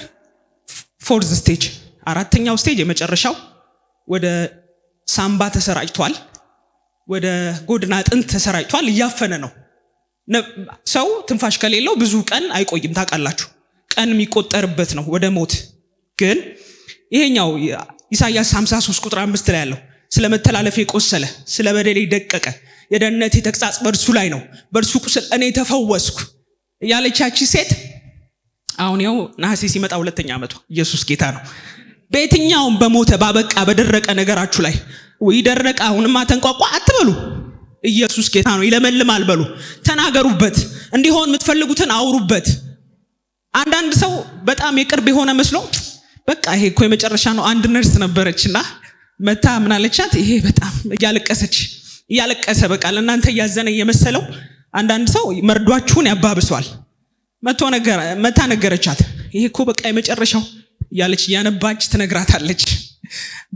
Speaker 1: 4th ስቴጅ 4ኛው ስቴጅ የመጨረሻው ወደ ሳምባ ተሰራጭቷል፣ ወደ ጎድና አጥንት ተሰራጭቷል። እያፈነ ነው። ሰው ትንፋሽ ከሌለው ብዙ ቀን አይቆይም ታውቃላችሁ። ቀን የሚቆጠርበት ነው ወደ ሞት። ግን ይሄኛው ኢሳይያስ 53:5 ላይ ያለው ስለ መተላለፌ ቆሰለ፣ ስለ በደሌ ደቀቀ፣ የደህንነቴ ተግሣጽ በእርሱ ላይ ነው፣ በእርሱ ቁስል እኔ ተፈወስኩ እያለቻች ሴት አሁን ያው ነሐሴ ሲመጣ 2ኛ ዓመቷ። ኢየሱስ ጌታ ነው። በየትኛውም በሞተ ባበቃ በደረቀ ነገራችሁ ላይ ወይ ደረቀ አሁንማ ተንቋቋ አትበሉ። ኢየሱስ ጌታ ነው። ይለመልማል በሉ፣ ተናገሩበት፣ እንዲሆን የምትፈልጉትን አውሩበት። አንዳንድ ሰው በጣም የቅርብ የሆነ መስሎ በቃ ይሄ እኮ የመጨረሻ ነው። አንድ ነርስ ነበረችና መታ ምን አለቻት? ይሄ በጣም እያለቀሰ በቃ ለእናንተ እያዘነ የመሰለው አንዳንድ ሰው መርዷችሁን ያባብሷል። መታ ነገረቻት። ይሄ እኮ በቃ የመጨረሻው እያለች እያነባች ትነግራታለች።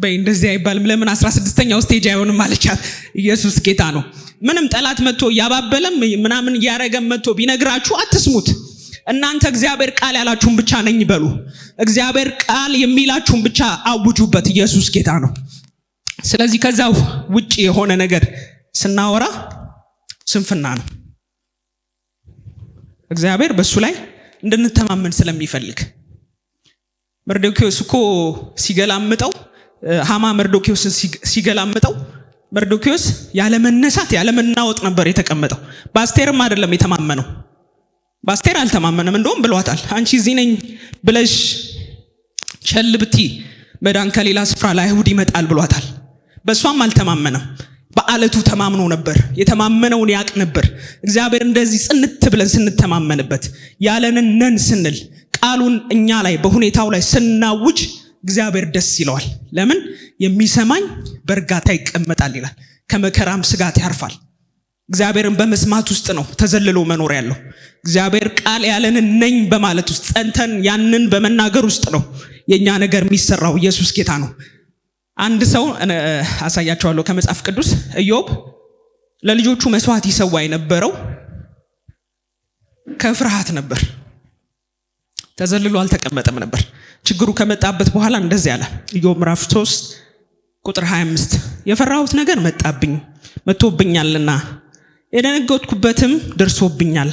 Speaker 1: በይ እንደዚህ አይባልም፣ ለምን 16ኛው ስቴጅ አይሆንም አለቻት። ኢየሱስ ጌታ ነው። ምንም ጠላት መጥቶ እያባበለም ምናምን እያረገም መጥቶ ቢነግራችሁ አትስሙት። እናንተ እግዚአብሔር ቃል ያላችሁን ብቻ ነኝ በሉ። እግዚአብሔር ቃል የሚላችሁን ብቻ አውጁበት። ኢየሱስ ጌታ ነው። ስለዚህ ከዛው ውጪ የሆነ ነገር ስናወራ ስንፍና ነው። እግዚአብሔር በሱ ላይ እንድንተማመን ስለሚፈልግ መርዶክዮስ እኮ ሲገላምጠው ሃማ መርዶክዮስን ሲገላምጠው መርዶክዮስ ያለ መነሳት ያለ መናወጥ ነበር የተቀመጠው። በአስቴርም አይደለም የተማመነው። በአስቴር አልተማመነም። እንደውም ብሏታል፣ አንቺ እዚህ ነኝ ብለሽ ቸል ብትይ መዳን ከሌላ ስፍራ ለአይሁድ ይመጣል ብሏታል። በእሷም አልተማመነም። በአለቱ ተማምኖ ነበር። የተማመነውን ያቅ ነበር። እግዚአብሔር እንደዚህ ጽንት ብለን ስንተማመንበት ያለንን ነን ስንል ቃሉን እኛ ላይ በሁኔታው ላይ ስናውጅ እግዚአብሔር ደስ ይለዋል። ለምን? የሚሰማኝ በእርጋታ ይቀመጣል ይላል፣ ከመከራም ስጋት ያርፋል። እግዚአብሔርን በመስማት ውስጥ ነው ተዘልሎ መኖር ያለው። እግዚአብሔር ቃል ያለንን ነኝ በማለት ውስጥ ጸንተን ያንን በመናገር ውስጥ ነው የኛ ነገር የሚሰራው። ኢየሱስ ጌታ ነው። አንድ ሰው አሳያቸዋለሁ ከመጽሐፍ ቅዱስ። ኢዮብ ለልጆቹ መስዋዕት ይሰዋ የነበረው ከፍርሃት ነበር። ተዘልሎ አልተቀመጠም ነበር። ችግሩ ከመጣበት በኋላ እንደዚህ አለ። ኢዮብ ምዕራፍ 3 ቁጥር 25 የፈራሁት ነገር መጥቶብኛልና የደነገጥኩበትም ደርሶብኛል።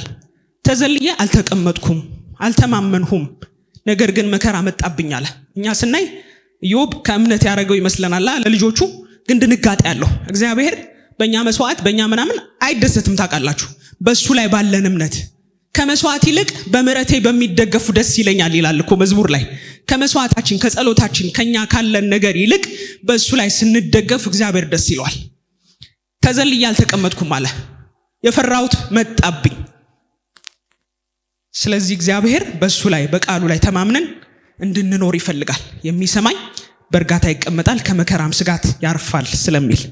Speaker 1: ተዘልዬ አልተቀመጥኩም፣ አልተማመንሁም፣ ነገር ግን መከራ መጣብኝ አለ። እኛ ስናይ ኢዮብ ከእምነት ያደረገው ይመስለናል። ለልጆቹ ግን ድንጋጤ ያለው እግዚአብሔር በእኛ መስዋዕት በእኛ ምናምን አይደሰትም። ታውቃላችሁ፣ በእሱ ላይ ባለን እምነት ከመስዋዕት ይልቅ በምሕረቴ በሚደገፉ ደስ ይለኛል ይላል እኮ መዝሙር ላይ። ከመስዋዕታችን ከጸሎታችን ከኛ ካለን ነገር ይልቅ በእሱ ላይ ስንደገፍ እግዚአብሔር ደስ ይለዋል። ተዘልዬ አልተቀመጥኩም አለ፣ የፈራሁት መጣብኝ። ስለዚህ እግዚአብሔር በእሱ ላይ በቃሉ ላይ ተማምነን እንድንኖር ይፈልጋል። የሚሰማኝ በእርጋታ ይቀመጣል፣ ከመከራም ስጋት ያርፋል ስለሚል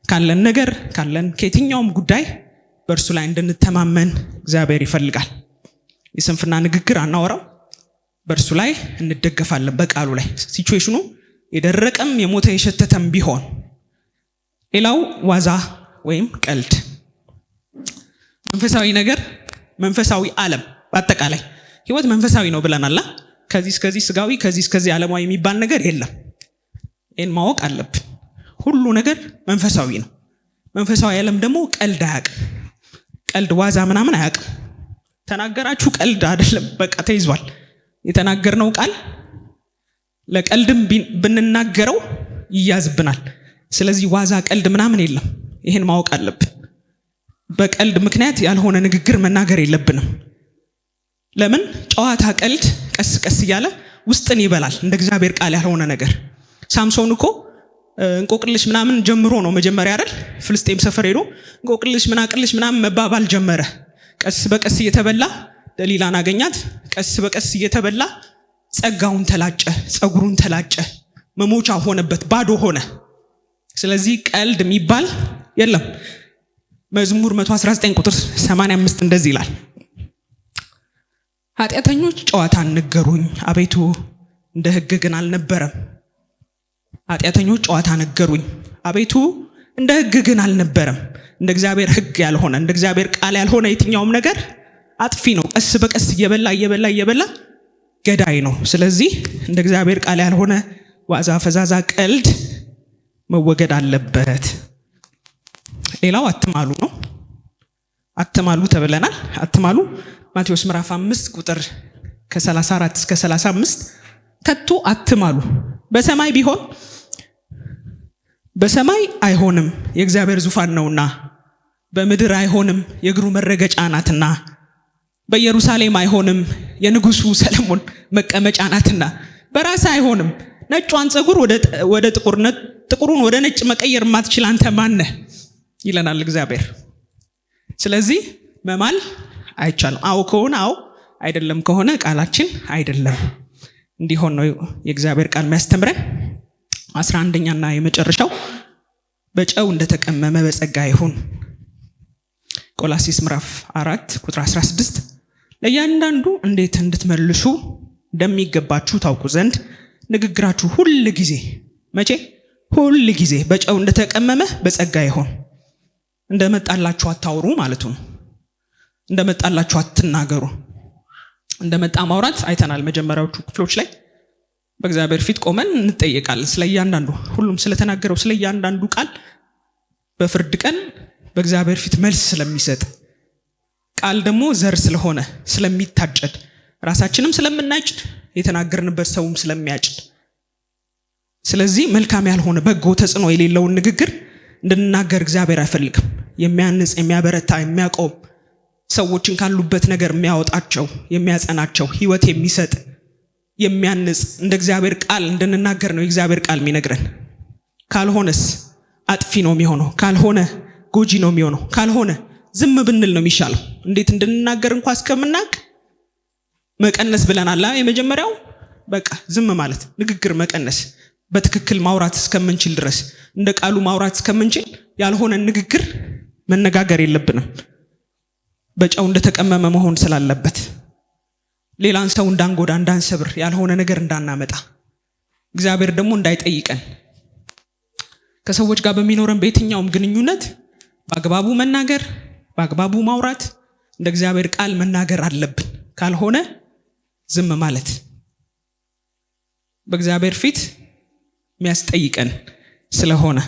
Speaker 1: ካለን ነገር ካለን ከየትኛውም ጉዳይ በእርሱ ላይ እንድንተማመን እግዚአብሔር ይፈልጋል። የስንፍና ንግግር አናወራው፣ በእርሱ ላይ እንደገፋለን። በቃሉ ላይ ሲቹዌሽኑ የደረቀም የሞተ የሸተተም ቢሆን። ሌላው ዋዛ ወይም ቀልድ። መንፈሳዊ ነገር፣ መንፈሳዊ ዓለም በአጠቃላይ ህይወት መንፈሳዊ ነው ብለናል። ከዚህ እስከዚህ ስጋዊ፣ ከዚህ እስከዚህ ዓለማዊ የሚባል ነገር የለም። ይህን ማወቅ አለብን። ሁሉ ነገር መንፈሳዊ ነው። መንፈሳዊ ዓለም ደግሞ ቀልድ አያውቅም። ቀልድ ዋዛ ምናምን አያውቅም። ተናገራችሁ ቀልድ አይደለም፣ በቃ ተይዟል። የተናገርነው ቃል ለቀልድም ብንናገረው ይያዝብናል። ስለዚህ ዋዛ ቀልድ ምናምን የለም። ይህን ማወቅ አለብን። በቀልድ ምክንያት ያልሆነ ንግግር መናገር የለብንም። ለምን? ጨዋታ ቀልድ ቀስ ቀስ እያለ ውስጥን ይበላል። እንደ እግዚአብሔር ቃል ያልሆነ ነገር። ሳምሶን እኮ እንቆቅልሽ ምናምን ጀምሮ ነው መጀመሪያ አይደል? ፍልስጤም ሰፈር ሄዶ እንቆቅልሽ ምናቅልሽ ምናምን መባባል ጀመረ። ቀስ በቀስ እየተበላ ደሊላን አገኛት። ቀስ በቀስ እየተበላ ጸጋውን ተላጨ፣ ጸጉሩን ተላጨ፣ መሞቻ ሆነበት፣ ባዶ ሆነ። ስለዚህ ቀልድ የሚባል የለም። መዝሙር 119 ቁጥር 85 እንደዚህ ይላል፣ ኃጢአተኞች ጨዋታን ነገሩኝ፣ አቤቱ እንደ ሕግ ግን አልነበረም። ኃጢአተኞች ጨዋታ ነገሩኝ፣ አቤቱ እንደ ሕግ ግን አልነበረም። እንደ እግዚአብሔር ሕግ ያልሆነ እንደ እግዚአብሔር ቃል ያልሆነ የትኛውም ነገር አጥፊ ነው። ቀስ በቀስ እየበላ ገዳይ ነው። ስለዚህ እንደ እግዚአብሔር ቃል ያልሆነ ዋዛ ፈዛዛ ቀልድ መወገድ አለበት። ሌላው አትማሉ ነው። አትማሉ ተብለናል። አትማሉ ማቴዎስ ምዕራፍ 5 ቁጥር ከ34 እስከ 35 ከቶ አትማሉ፣ በሰማይ ቢሆን በሰማይ አይሆንም የእግዚአብሔር ዙፋን ነውና፣ በምድር አይሆንም የእግሩ መረገጫ ናትና፣ በኢየሩሳሌም አይሆንም የንጉሱ ሰለሞን መቀመጫ ናትና፣ በራስ አይሆንም ነጯን ጸጉር ወደ ጥቁሩን ወደ ነጭ መቀየር ማትችል አንተ ማነህ ይለናል እግዚአብሔር። ስለዚህ መማል አይቻልም። አዎ ከሆነ አዎ፣ አይደለም ከሆነ ቃላችን አይደለም። እንዲሆን ነው የእግዚአብሔር ቃል የሚያስተምረን። 11ኛና የመጨረሻው በጨው እንደተቀመመ በጸጋ ይሁን። ቆላስይስ ምዕራፍ 4 ቁጥር 16 ለእያንዳንዱ እንዴት እንድትመልሱ እንደሚገባችሁ ታውቁ ዘንድ ንግግራችሁ ሁል ጊዜ መቼ? ሁል ጊዜ በጨው እንደተቀመመ በጸጋ ይሁን። እንደመጣላችሁ አታውሩ ማለቱ ነው። እንደመጣላችሁ አትናገሩ። እንደመጣ ማውራት አይተናል መጀመሪያዎቹ ክፍሎች ላይ። በእግዚአብሔር ፊት ቆመን እንጠየቃለን ስለ እያንዳንዱ፣ ሁሉም ስለተናገረው ስለ እያንዳንዱ ቃል በፍርድ ቀን በእግዚአብሔር ፊት መልስ ስለሚሰጥ፣ ቃል ደግሞ ዘር ስለሆነ ስለሚታጨድ፣ ራሳችንም ስለምናጭድ፣ የተናገርንበት ሰውም ስለሚያጭድ፣ ስለዚህ መልካም ያልሆነ በጎ ተጽዕኖ የሌለውን ንግግር እንድንናገር እግዚአብሔር አይፈልግም። የሚያንጽ የሚያበረታ የሚያቆም ሰዎችን ካሉበት ነገር የሚያወጣቸው የሚያጸናቸው ህይወት የሚሰጥ የሚያንጽ እንደ እግዚአብሔር ቃል እንድንናገር ነው የእግዚአብሔር ቃል የሚነግረን። ካልሆነስ አጥፊ ነው የሚሆነው፣ ካልሆነ ጎጂ ነው የሚሆነው፣ ካልሆነ ዝም ብንል ነው የሚሻለው። እንዴት እንድንናገር እንኳን እስከምናቅ መቀነስ ብለናል። የመጀመሪያው በቃ ዝም ማለት፣ ንግግር መቀነስ፣ በትክክል ማውራት እስከምንችል ድረስ እንደ ቃሉ ማውራት እስከምንችል ያልሆነ ንግግር መነጋገር የለብንም። በጨው እንደተቀመመ መሆን ስላለበት ሌላን ሰው እንዳንጎዳ እንዳንሰብር ያልሆነ ነገር እንዳናመጣ እግዚአብሔር ደግሞ እንዳይጠይቀን ከሰዎች ጋር በሚኖረን በየትኛውም ግንኙነት በአግባቡ መናገር በአግባቡ ማውራት እንደ እግዚአብሔር ቃል መናገር አለብን። ካልሆነ ዝም ማለት በእግዚአብሔር ፊት የሚያስጠይቀን ስለሆነ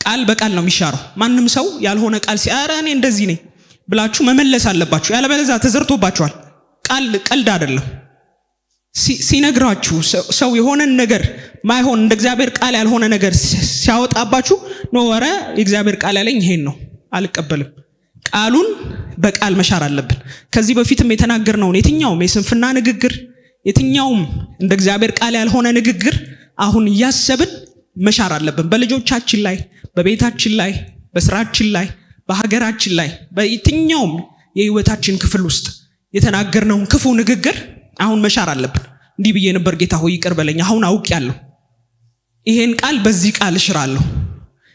Speaker 1: ቃል በቃል ነው የሚሻረው። ማንም ሰው ያልሆነ ቃል ሲያራ እኔ እንደዚህ ነኝ ብላችሁ መመለስ አለባችሁ። ያለበለዚያ ተዘርቶባችኋል። ቃል ቀልድ አይደለም። ሲነግራችሁ ሰው የሆነ ነገር ማይሆን እንደ እግዚአብሔር ቃል ያልሆነ ነገር ሲያወጣባችሁ ነው ወረ የእግዚአብሔር ቃል ያለኝ ይሄን ነው አልቀበልም። ቃሉን በቃል መሻር አለብን። ከዚህ በፊትም የተናገርነው የትኛውም የስንፍና ንግግር የትኛውም እንደ እግዚአብሔር ቃል ያልሆነ ንግግር አሁን እያሰብን መሻር አለብን። በልጆቻችን ላይ በቤታችን ላይ በስራችን ላይ በሀገራችን ላይ በየትኛውም የህይወታችን ክፍል ውስጥ የተናገርነውን ክፉ ንግግር አሁን መሻር አለብን። እንዲህ ብዬ ነበር፣ ጌታ ሆይ ይቅር በለኝ፣ አሁን አውቄያለሁ። ይሄን ቃል በዚህ ቃል እሽራለሁ።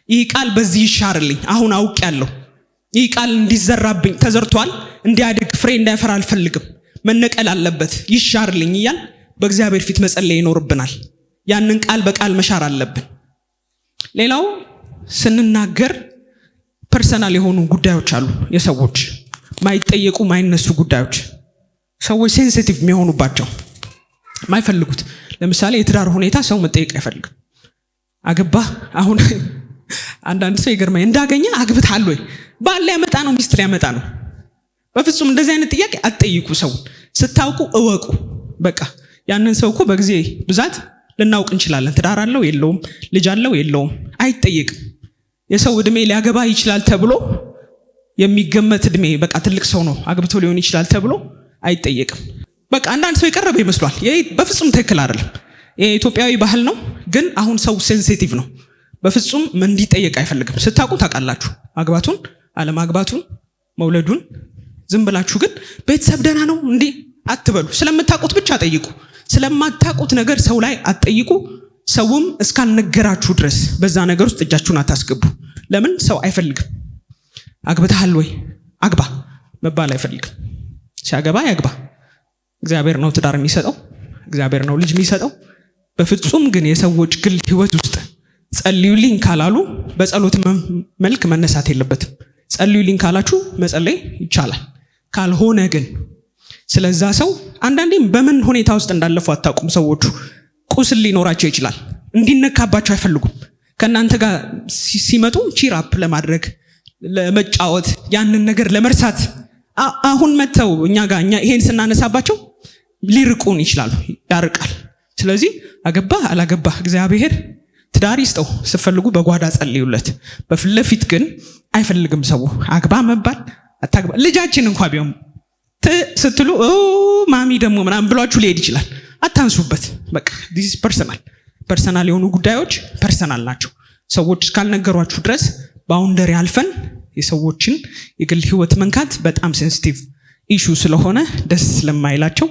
Speaker 1: ይህ ቃል በዚህ ይሻርልኝ፣ አሁን አውቄያለሁ። ይህ ቃል እንዲዘራብኝ ተዘርቷል፣ እንዲያድግ ፍሬ እንዳይፈራ አልፈልግም፣ መነቀል አለበት፣ ይሻርልኝ እያል በእግዚአብሔር ፊት መጸለይ ይኖርብናል። ያንን ቃል በቃል መሻር አለብን። ሌላው ስንናገር ፐርሰናል የሆኑ ጉዳዮች አሉ። የሰዎች ማይጠየቁ ማይነሱ ጉዳዮች፣ ሰዎች ሴንሲቲቭ የሚሆኑባቸው ማይፈልጉት። ለምሳሌ የትዳር ሁኔታ ሰው መጠየቅ አይፈልግም። አገባ አሁን አንዳንድ ሰው ይገርማል። እንዳገኘ አግብታል ወይ ባል ሊያመጣ ነው ሚስት ሊያመጣ ነው። በፍጹም እንደዚህ አይነት ጥያቄ አትጠይቁ። ሰው ስታውቁ እወቁ። በቃ ያንን ሰው እኮ በጊዜ ብዛት ልናውቅ እንችላለን። ትዳር አለው የለውም፣ ልጅ አለው የለውም፣ አይጠየቅም። የሰው እድሜ ሊያገባ ይችላል ተብሎ የሚገመት እድሜ በቃ ትልቅ ሰው ነው አግብቶ ሊሆን ይችላል ተብሎ አይጠየቅም። በቃ አንዳንድ ሰው የቀረበ ይመስሏል። ይሄ በፍጹም ትክክል አይደለም። ይሄ ኢትዮጵያዊ ባህል ነው፣ ግን አሁን ሰው ሴንሲቲቭ ነው። በፍጹም እንዲጠየቅ አይፈልግም። ስታውቁ ታውቃላችሁ፣ ማግባቱን አለማግባቱን መውለዱን። ዝም ብላችሁ ግን ቤተሰብ ደህና ነው እንዴ አትበሉ። ስለምታውቁት ብቻ ጠይቁ። ስለማታውቁት ነገር ሰው ላይ አትጠይቁ። ሰውም እስካልነገራችሁ ድረስ በዛ ነገር ውስጥ እጃችሁን አታስገቡ። ለምን? ሰው አይፈልግም። አግብተሃል ወይ አግባ መባል አይፈልግም። ሲያገባ ያግባ። እግዚአብሔር ነው ትዳር የሚሰጠው፣ እግዚአብሔር ነው ልጅ የሚሰጠው። በፍጹም ግን የሰዎች ግል ህይወት ውስጥ ጸልዩልኝ ካላሉ በጸሎት መልክ መነሳት የለበትም። ጸልዩልኝ ካላችሁ መጸለይ ይቻላል። ካልሆነ ግን ስለዛ ሰው አንዳንዴም በምን ሁኔታ ውስጥ እንዳለፉ አታውቁም። ሰዎቹ ቁስል ሊኖራቸው ይችላል። እንዲነካባቸው አይፈልጉም። ከእናንተ ጋር ሲመጡ ቺር አፕ ለማድረግ ለመጫወት፣ ያንን ነገር ለመርሳት አሁን መተው እኛ ጋር እኛ ይሄን ስናነሳባቸው ሊርቁን ይችላሉ። ያርቃል። ስለዚህ አገባህ አላገባህ እግዚአብሔር ትዳር ይስጠው። ስፈልጉ በጓዳ ጸልዩለት። በፊት ለፊት ግን አይፈልግም ሰው አግባ መባል አታግባ። ልጃችን እንኳን ቢሆን ስትሉ ማሚ ደግሞ ምናምን ብሏችሁ ሊሄድ ይችላል። አታንሱበት። በቃ this is ፐርሰናል የሆኑ ጉዳዮች ፐርሰናል ናቸው። ሰዎች እስካልነገሯችሁ ድረስ ባውንደሪ አልፈን የሰዎችን የግል ህይወት መንካት በጣም ሴንሲቲቭ ኢሹ ስለሆነ ደስ ስለማይላቸው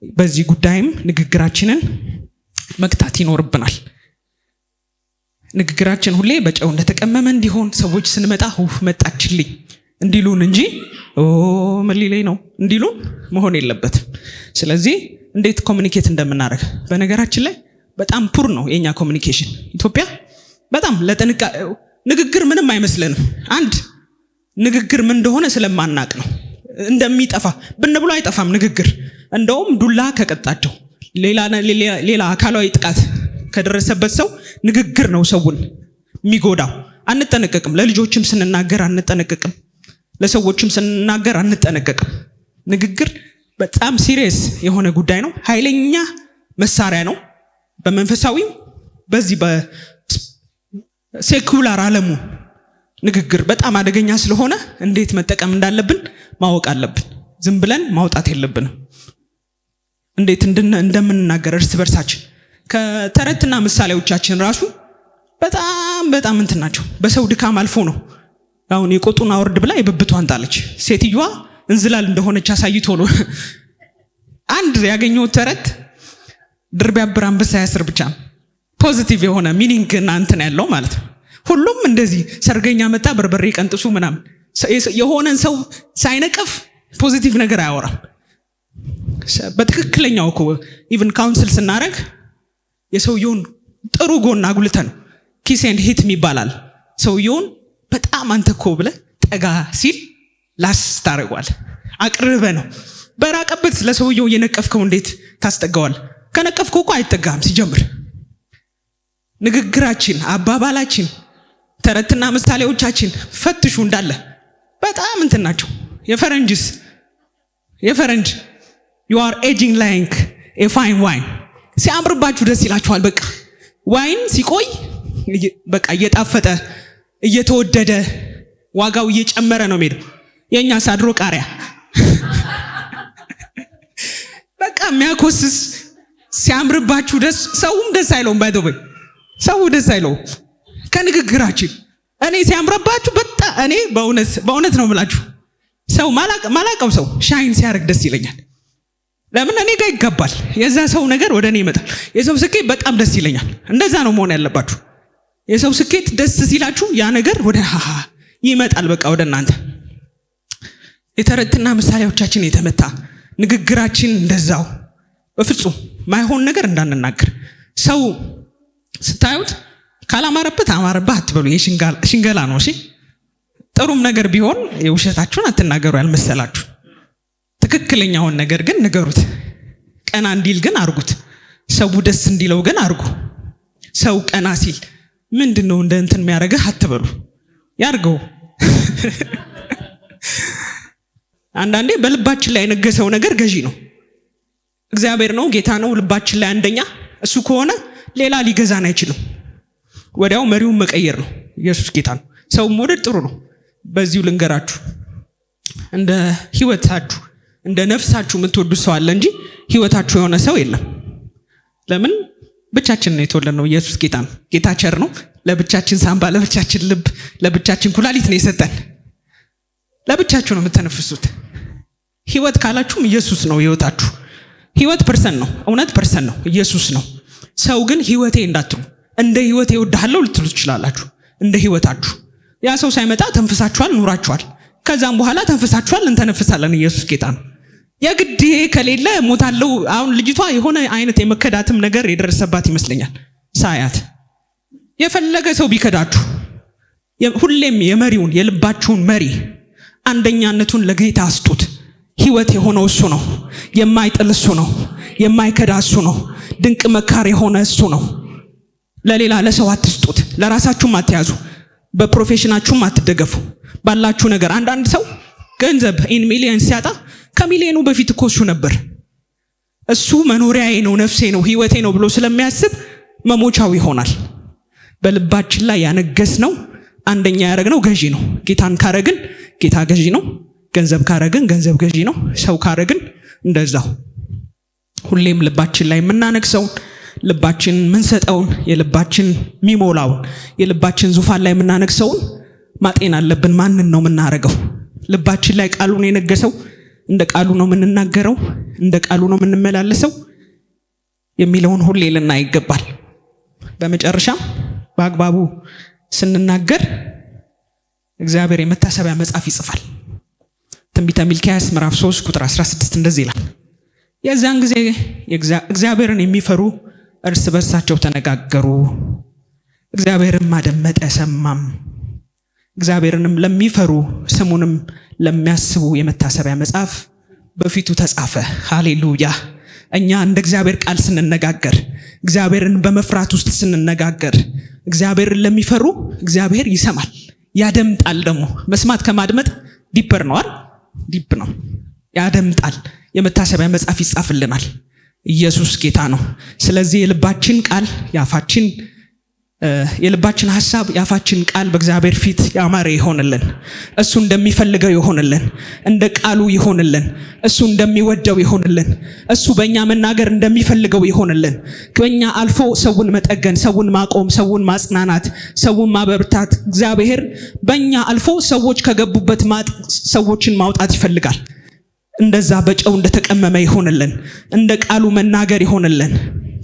Speaker 1: በዚህ ጉዳይም ንግግራችንን መክታት ይኖርብናል። ንግግራችን ሁሌ በጨው እንደተቀመመ እንዲሆን ሰዎች ስንመጣ መጣችልኝ እንዲሉን እንጂ መሊላይ ነው እንዲሉን መሆን የለበትም። ስለዚህ እንዴት ኮሙኒኬት እንደምናደርግ በነገራችን ላይ በጣም ፑር ነው የኛ ኮሙኒኬሽን። ኢትዮጵያ በጣም ንግግር ምንም አይመስለንም። አንድ ንግግር ምን እንደሆነ ስለማናቅ ነው። እንደሚጠፋ ብንብሎ አይጠፋም ንግግር። እንደውም ዱላ ከቀጣቸው ሌላ አካላዊ ጥቃት ከደረሰበት ሰው ንግግር ነው ሰውን የሚጎዳው። አንጠነቀቅም። ለልጆችም ስንናገር አንጠነቀቅም። ለሰዎችም ስንናገር አንጠነቀቅም። ንግግር በጣም ሲሪየስ የሆነ ጉዳይ ነው። ኃይለኛ መሳሪያ ነው። በመንፈሳዊም በዚህ ሴኩላር ዓለሙ ንግግር በጣም አደገኛ ስለሆነ እንዴት መጠቀም እንዳለብን ማወቅ አለብን። ዝም ብለን ማውጣት የለብንም። እንዴት እንደምንናገር እርስ በርሳችን ከተረትና ምሳሌዎቻችን ራሱ በጣም እንትን ናቸው። በሰው ድካም አልፎ ነው። አሁን የቆጡን አውርድ ብላ የብብቷን ጣለች። ሴትዮዋ እንዝላል እንደሆነች አሳይቶ ነው። አንድ ያገኘው ተረት ድር ቢያብር አንበሳ ያስር ብቻ ነው። ፖዚቲቭ የሆነ ሚኒንግ እና እንትን ያለው ማለት ነው። ሁሉም እንደዚህ ሰርገኛ መጣ በርበሬ ቀንጥሱ ምናምን የሆነን ሰው ሳይነቀፍ ፖዚቲቭ ነገር አያወራም። በትክክለኛው እኮ ኢቭን ካውንስል ስናረግ የሰውየውን ጥሩ ጎን አጉልተን ኪስ ኤንድ ሂት ይባላል። ሰውየውን በጣም አንተ እኮ ብለህ ጠጋ ሲል ላስ ታረጋዋል። አቅርበ ነው። በራቀበት ለሰውየው የነቀፍከው እንዴት ታስጠጋዋል? ከነቀፍከው እኮ አይጠጋም። ሲጀምር ንግግራችን፣ አባባላችን፣ ተረትና ምሳሌዎቻችን ፈትሹ እንዳለ በጣም እንትን ናቸው። የፈረንጅ you are aging like a fine wine ሲያምርባችሁ ደስ ይላችኋል። በቃ ዋይን ሲቆይ በቃ እየጣፈጠ እየተወደደ ዋጋው እየጨመረ ነው የሚሄደው። የኛ ሳድሮ ቃሪያ በቃ የሚያኮስስ ሲያምርባችሁ ሰውም ደስ አይለውም። ባይ ዘ ወይ ሰው ደስ አይለውም ከንግግራችን። እኔ ሲያምርባችሁ በጣም እኔ በእውነት ነው የምላችሁ ሰው ማላቀው ሰው ሻይን ሲያደርግ ደስ ይለኛል። ለምን እኔ ጋር ይገባል። የዛ ሰው ነገር ወደ እኔ ይመጣል። የሰው ስኬት በጣም ደስ ይለኛል። እንደዛ ነው መሆን ያለባችሁ። የሰው ስኬት ደስ ሲላችሁ ያ ነገር ወደ ይመጣል በቃ ወደ እናንተ። የተረትና ምሳሌዎቻችን የተመታ ንግግራችን እንደዛው። በፍጹም ማይሆን ነገር እንዳንናገር። ሰው ስታዩት ካላማረበት አማረበት አትበሉ። የሽንገላ ነው። እሺ ጥሩም ነገር ቢሆን የውሸታችሁን አትናገሩ ያልመሰላችሁ። ትክክለኛውን ነገር ግን ንገሩት። ቀና እንዲል ግን አርጉት። ሰው ደስ እንዲለው ግን አርጉ። ሰው ቀና ሲል ምንድነው እንደ እንትን የሚያደርግህ አትበሉ። ያርገው። አንዳንዴ በልባችን ላይ የነገሰው ነገር ገዢ ነው። እግዚአብሔር ነው፣ ጌታ ነው ልባችን ላይ አንደኛ። እሱ ከሆነ ሌላ ሊገዛን አይችልም። ወዲያው መሪውን መቀየር ነው። ኢየሱስ ጌታ ነው። ሰው መውደድ ጥሩ ነው። በዚሁ ልንገራችሁ፣ እንደ ህይወታችሁ እንደ ነፍሳችሁ የምትወዱ ሰው አለ እንጂ ህይወታችሁ የሆነ ሰው የለም። ለምን? ብቻችን ነው የተወለድነው። ኢየሱስ ጌታ ነው። ጌታ ቸር ነው። ለብቻችን ሳምባ፣ ለብቻችን ልብ፣ ለብቻችን ኩላሊት ነው የሰጠን። ለብቻችሁ ነው የምትተነፍሱት። ህይወት ካላችሁም ኢየሱስ ነው ህይወታችሁ። ህይወት ፐርሰን ነው፣ እውነት ፐርሰን ነው፣ ኢየሱስ ነው። ሰው ግን ህይወቴ እንዳትሉ፣ እንደ ህይወቴ እወድሃለሁ ልትሉ ትችላላችሁ። እንደ ህይወታችሁ ያ ሰው ሳይመጣ ተንፍሳችኋል፣ ኑራችኋል። ከዛም በኋላ ተንፍሳችኋል፣ እንተነፍሳለን። ኢየሱስ ጌታ ነው። የግድ ከሌለ ሞታለው። አሁን ልጅቷ የሆነ አይነት የመከዳትም ነገር የደረሰባት ይመስለኛል ሳያት። የፈለገ ሰው ቢከዳችሁ ሁሌም የመሪውን የልባችሁን መሪ አንደኛነቱን ለጌታ አስጡት። ህይወት የሆነው እሱ ነው። የማይጥል እሱ ነው። የማይከዳ እሱ ነው። ድንቅ መካር የሆነ እሱ ነው። ለሌላ ለሰው አትስጡት። ለራሳችሁም አትያዙ። በፕሮፌሽናችሁም አትደገፉ። ባላችሁ ነገር አንዳንድ ሰው ገንዘብ ኢን ሚሊየን ሲያጣ ከሚሊየኑ በፊት እኮ እሱ ነበር። እሱ መኖሪያዬ ነው፣ ነፍሴ ነው፣ ህይወቴ ነው ብሎ ስለሚያስብ መሞቻው ይሆናል። በልባችን ላይ ያነገስነው አንደኛ ያደረግነው ገዢ ነው። ጌታን ካረግን ጌታ ገዢ ነው። ገንዘብ ካረግን ገንዘብ ገዢ ነው። ሰው ካረግን እንደዛው። ሁሌም ልባችን ላይ የምናነግሰውን፣ ልባችን ምንሰጠውን፣ የልባችን ሚሞላውን፣ የልባችን ዙፋን ላይ የምናነግሰውን ማጤን አለብን። ማንን ነው የምናረገው? ልባችን ላይ ቃሉን የነገሰው እንደ ቃሉ ነው የምንናገረው፣ እንደ ቃሉ ነው የምንመላለሰው የሚለውን ሁሌ ልናይ ይገባል። በመጨረሻም በአግባቡ ስንናገር እግዚአብሔር የመታሰቢያ መጽሐፍ ይጽፋል። ትንቢተ ሚልክያስ ምዕራፍ 3 ቁጥር 16 እንደዚህ ይላል። የዛን ጊዜ እግዚአብሔርን የሚፈሩ እርስ በርሳቸው ተነጋገሩ፣ እግዚአብሔርም አደመጠ ሰማም። እግዚአብሔርንም ለሚፈሩ ስሙንም ለሚያስቡ የመታሰቢያ መጽሐፍ በፊቱ ተጻፈ። ሃሌሉያ። እኛ እንደ እግዚአብሔር ቃል ስንነጋገር፣ እግዚአብሔርን በመፍራት ውስጥ ስንነጋገር፣ እግዚአብሔርን ለሚፈሩ እግዚአብሔር ይሰማል፣ ያደምጣል። ደግሞ መስማት ከማድመጥ ዲፐር ነው አይደል? ዲፕ ነው። ያደምጣል። የመታሰቢያ መጽሐፍ ይጻፍልናል። ኢየሱስ ጌታ ነው። ስለዚህ የልባችን ቃል፣ ያፋችን የልባችን ሐሳብ ያፋችን ቃል በእግዚአብሔር ፊት ያማረ ይሆንልን። እሱ እንደሚፈልገው ይሆንልን፣ እንደ ቃሉ ይሆንልን፣ እሱ እንደሚወደው ይሆንልን፣ እሱ በእኛ መናገር እንደሚፈልገው ይሆንልን። ከኛ አልፎ ሰውን መጠገን፣ ሰውን ማቆም፣ ሰውን ማጽናናት፣ ሰውን ማበርታት እግዚአብሔር በእኛ አልፎ ሰዎች ከገቡበት ማጥ ሰዎችን ማውጣት ይፈልጋል። እንደዛ በጨው እንደተቀመመ ይሆንልን፣ እንደ ቃሉ መናገር ይሆንልን።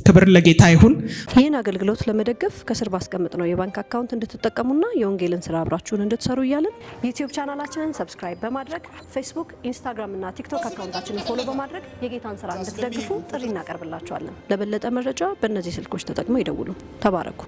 Speaker 1: ክብር ለጌታ ይሁን።
Speaker 2: ይህን አገልግሎት ለመደገፍ ከስር ባስቀምጥ ነው የባንክ አካውንት እንድትጠቀሙና የወንጌልን ስራ አብራችሁን እንድትሰሩ እያልን ዩቲዩብ ቻናላችንን ሰብስክራይብ በማድረግ ፌስቡክ፣ ኢንስታግራም እና ቲክቶክ አካውንታችንን ፎሎ በማድረግ የጌታን ስራ እንድትደግፉ ጥሪ እናቀርብላችኋለን። ለበለጠ መረጃ በእነዚህ ስልኮች ተጠቅመው ይደውሉ። ተባረኩ።